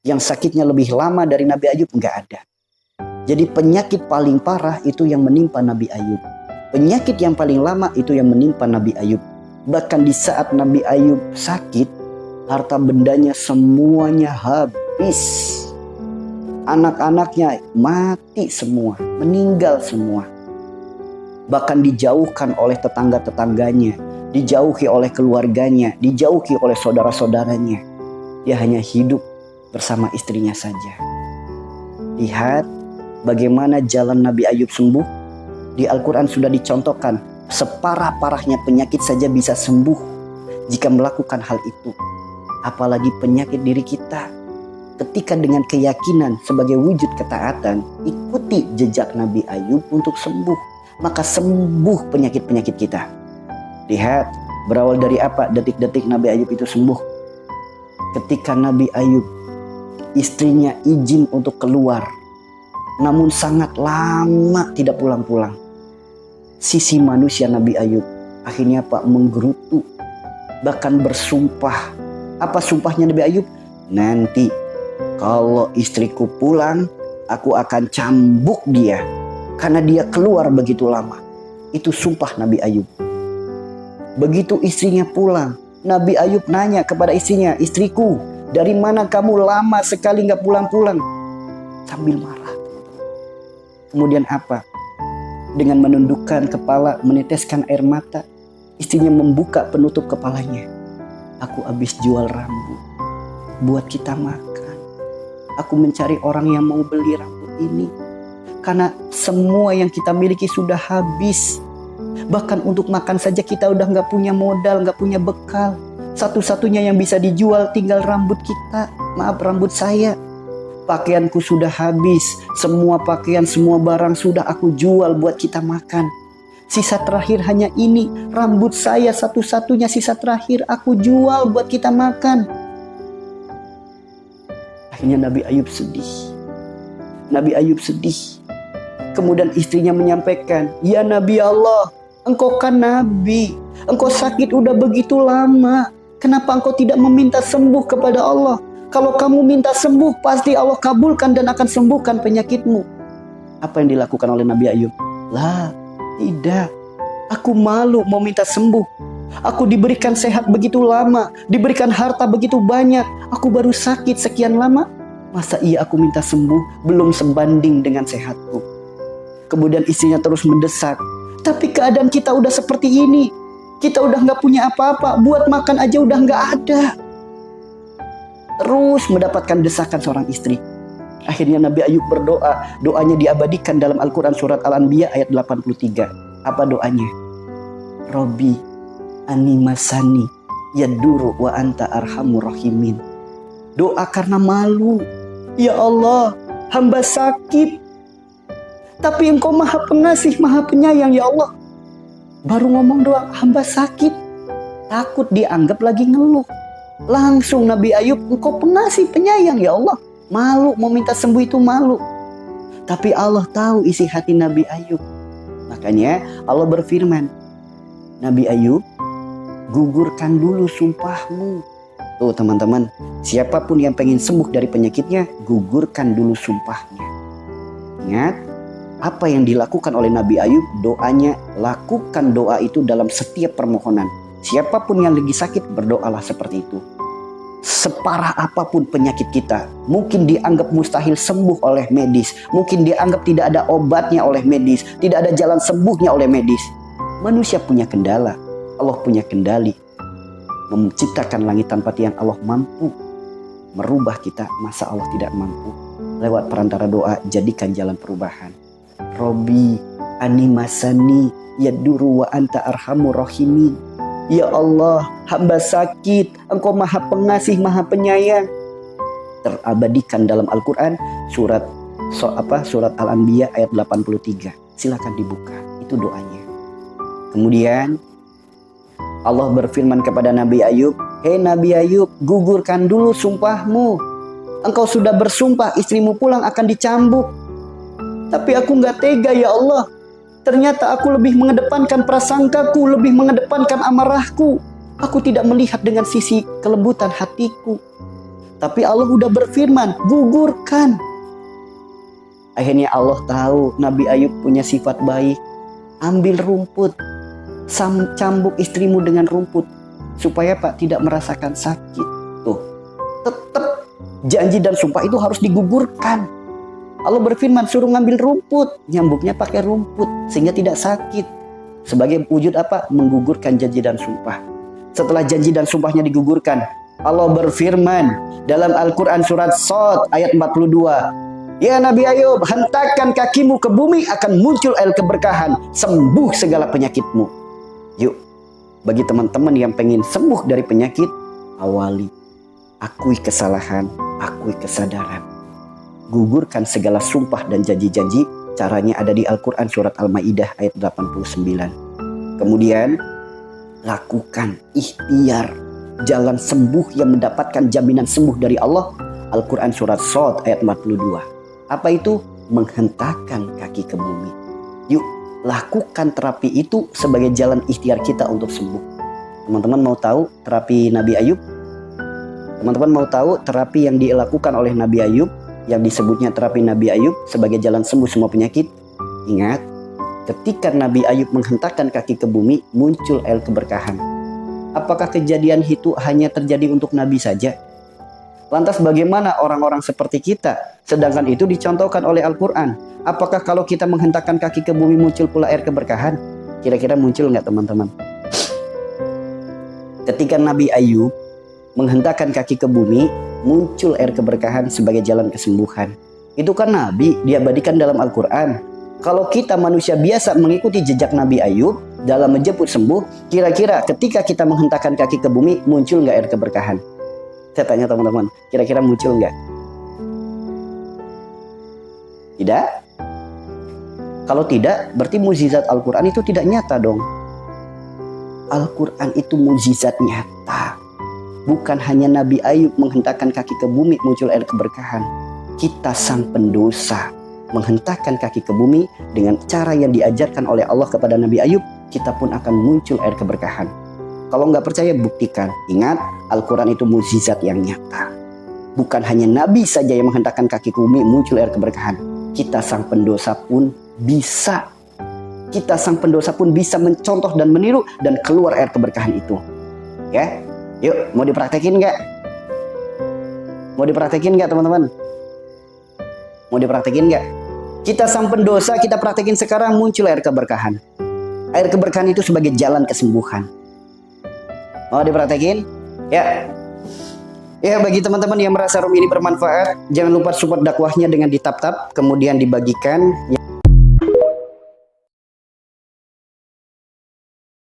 yang sakitnya lebih lama dari Nabi Ayub? Enggak ada. Jadi penyakit paling parah itu yang menimpa Nabi Ayub. Penyakit yang paling lama itu yang menimpa Nabi Ayub. Bahkan di saat Nabi Ayub sakit, harta bendanya semuanya habis. Anak-anaknya mati semua, meninggal semua. Bahkan dijauhkan oleh tetangga-tetangganya, dijauhi oleh keluarganya, dijauhi oleh saudara-saudaranya. Dia hanya hidup bersama istrinya saja. Lihat bagaimana jalan Nabi Ayub sembuh. Di Al-Quran sudah dicontohkan, separah-parahnya penyakit saja bisa sembuh jika melakukan hal itu. Apalagi penyakit diri kita. Ketika dengan keyakinan sebagai wujud ketaatan, ikuti jejak Nabi Ayub untuk sembuh, maka sembuh penyakit-penyakit kita. Lihat, berawal dari apa detik-detik Nabi Ayub itu sembuh? Ketika Nabi Ayub, istrinya izin untuk keluar, namun sangat lama tidak pulang-pulang. Sisi manusia Nabi Ayub akhirnya menggerutu, bahkan bersumpah. Apa sumpahnya Nabi Ayub? Nanti kalau istriku pulang, aku akan cambuk dia karena dia keluar begitu lama. Itu sumpah Nabi Ayub. Begitu istrinya pulang, Nabi Ayub nanya kepada istrinya, istriku, dari mana kamu lama sekali nggak pulang-pulang? Sambil marah. Kemudian apa? Dengan menundukkan kepala, meneteskan air mata, istrinya membuka penutup kepalanya. Aku habis jual rambut buat kita makan. Aku mencari orang yang mau beli rambut ini. Karena semua yang kita miliki sudah habis. Bahkan untuk makan saja kita udah gak punya modal, gak punya bekal. Satu-satunya yang bisa dijual tinggal rambut kita. Maaf, rambut saya. Pakaianku sudah habis. Semua pakaian, semua barang sudah aku jual buat kita makan. Sisa terakhir hanya ini. Rambut saya satu-satunya sisa terakhir aku jual buat kita makan. Akhirnya Nabi Ayub sedih. Nabi Ayub sedih. Kemudian istrinya menyampaikan, ya Nabi Allah, engkau kan Nabi. Engkau sakit udah begitu lama. Kenapa engkau tidak meminta sembuh kepada Allah? Kalau kamu minta sembuh, pasti Allah kabulkan dan akan sembuhkan penyakitmu. Apa yang dilakukan oleh Nabi Ayub? Lah, tidak. Aku malu mau minta sembuh. Aku diberikan sehat begitu lama, diberikan harta begitu banyak. Aku baru sakit sekian lama. Masa iya aku minta sembuh belum sebanding dengan sehatku? Kemudian istrinya terus mendesak. Tapi keadaan kita udah seperti ini. Kita udah gak punya apa-apa. Buat makan aja udah gak ada. Terus mendapatkan desakan seorang istri. Akhirnya Nabi Ayub berdoa. Doanya diabadikan dalam Al-Quran surat Al-Anbiya ayat 83. Apa doanya? Robbi animasani yaduru wa anta arhamur rahimin. Doa karena malu. Ya Allah, hamba sakit, tapi engkau maha pengasih, maha penyayang ya Allah. Baru ngomong doa, hamba sakit, takut dianggap lagi ngeluh. Langsung Nabi Ayub, engkau pengasih, penyayang ya Allah. Malu, mau minta sembuh itu malu. Tapi Allah tahu isi hati Nabi Ayub. Makanya Allah berfirman, Nabi Ayub, gugurkan dulu sumpahmu. Tuh teman-teman, siapapun yang pengen sembuh dari penyakitnya, gugurkan dulu sumpahnya. Ingat, apa yang dilakukan oleh Nabi Ayub, doanya, lakukan doa itu dalam setiap permohonan. Siapapun yang lagi sakit, berdoalah seperti itu. Separah apapun penyakit kita, mungkin dianggap mustahil sembuh oleh medis, mungkin dianggap tidak ada obatnya oleh medis, tidak ada jalan sembuhnya oleh medis. Manusia punya kendala, Allah punya kendali. Menciptakan langit tanpa tiang, Allah mampu. Merubah kita, masa Allah tidak mampu? Lewat perantara doa, jadikan jalan perubahan. Robbi animasani yaduru wa anta arhamur rahimin. Ya Allah, hamba sakit, engkau maha pengasih, maha penyayang. Terabadikan dalam Al-Quran surat Al-Anbiya ayat 83. Silakan dibuka, itu doanya. Kemudian Allah berfirman kepada Nabi Ayub, hei Nabi Ayub, gugurkan dulu sumpahmu. Engkau sudah bersumpah istrimu pulang akan dicambuk. Tapi aku gak tega ya Allah. Ternyata aku lebih mengedepankan prasangkaku, lebih mengedepankan amarahku. Aku tidak melihat dengan sisi kelembutan hatiku. Tapi Allah udah berfirman, gugurkan. Akhirnya Allah tahu Nabi Ayub punya sifat baik. Ambil rumput, cambuk istrimu dengan rumput, supaya Pak tidak merasakan sakit. Tuh, tetap janji dan sumpah itu harus digugurkan. Allah berfirman, suruh ngambil rumput, nyambuknya pakai rumput sehingga tidak sakit. Sebagai wujud apa? Menggugurkan janji dan sumpah. Setelah janji dan sumpahnya digugurkan, Allah berfirman dalam Al-Quran surat Shad ayat 42. Ya Nabi Ayub, hentakkan kakimu ke bumi, akan muncul air keberkahan, sembuh segala penyakitmu. Yuk, bagi teman-teman yang pengen sembuh dari penyakit, awali. Akui kesalahan, akui kesadaran. Gugurkan segala sumpah dan janji-janji. Caranya ada di Al-Quran surat Al-Maidah ayat 89. Kemudian lakukan ikhtiar jalan sembuh yang mendapatkan jaminan sembuh dari Allah. Al-Quran surat Shad ayat 42. Apa itu? Menghentakkan kaki ke bumi. Yuk, lakukan terapi itu sebagai jalan ikhtiar kita untuk sembuh. Teman-teman mau tahu terapi Nabi Ayub? Teman-teman mau tahu terapi yang dilakukan oleh Nabi Ayub, yang disebutnya terapi Nabi Ayub sebagai jalan sembuh semua penyakit? Ingat, ketika Nabi Ayub menghentakkan kaki ke bumi, muncul air keberkahan. Apakah kejadian itu hanya terjadi untuk Nabi saja? Lantas bagaimana orang-orang seperti kita? Sedangkan itu dicontohkan oleh Al-Quran. Apakah kalau kita menghentakkan kaki ke bumi muncul pula air keberkahan? Kira-kira muncul nggak teman-teman? Ketika Nabi Ayub menghentakkan kaki ke bumi, muncul air keberkahan sebagai jalan kesembuhan. Itu kan Nabi, diabadikan dalam Al-Quran. Kalau kita manusia biasa mengikuti jejak Nabi Ayub dalam menjemput sembuh, kira-kira ketika kita menghentakkan kaki ke bumi, muncul nggak air keberkahan? Saya tanya teman-teman, kira-kira muncul nggak? Tidak? Kalau tidak, berarti mukjizat Al-Quran itu tidak nyata dong. Al-Quran itu mukjizat nyata. Bukan hanya Nabi Ayub menghentakkan kaki ke bumi muncul air keberkahan. Kita sang pendosa menghentakkan kaki ke bumi dengan cara yang diajarkan oleh Allah kepada Nabi Ayub, kita pun akan muncul air keberkahan. Kalau nggak percaya, buktikan. Ingat, Al-Quran itu mukjizat yang nyata. Bukan hanya Nabi saja yang menghentakkan kaki ke bumi muncul air keberkahan. Kita sang pendosa pun bisa. Kita sang pendosa pun bisa mencontoh dan meniru dan keluar air keberkahan itu. Ya, yuk, mau dipraktekin nggak? Mau dipraktekin nggak teman-teman? Mau dipraktekin nggak? Kita sang pendosa, kita praktekin sekarang, muncul air keberkahan. Air keberkahan itu sebagai jalan kesembuhan. Mau dipraktekin? Ya. Ya, bagi teman-teman yang merasa room ini bermanfaat, jangan lupa support dakwahnya dengan ditap-tap, kemudian dibagikan.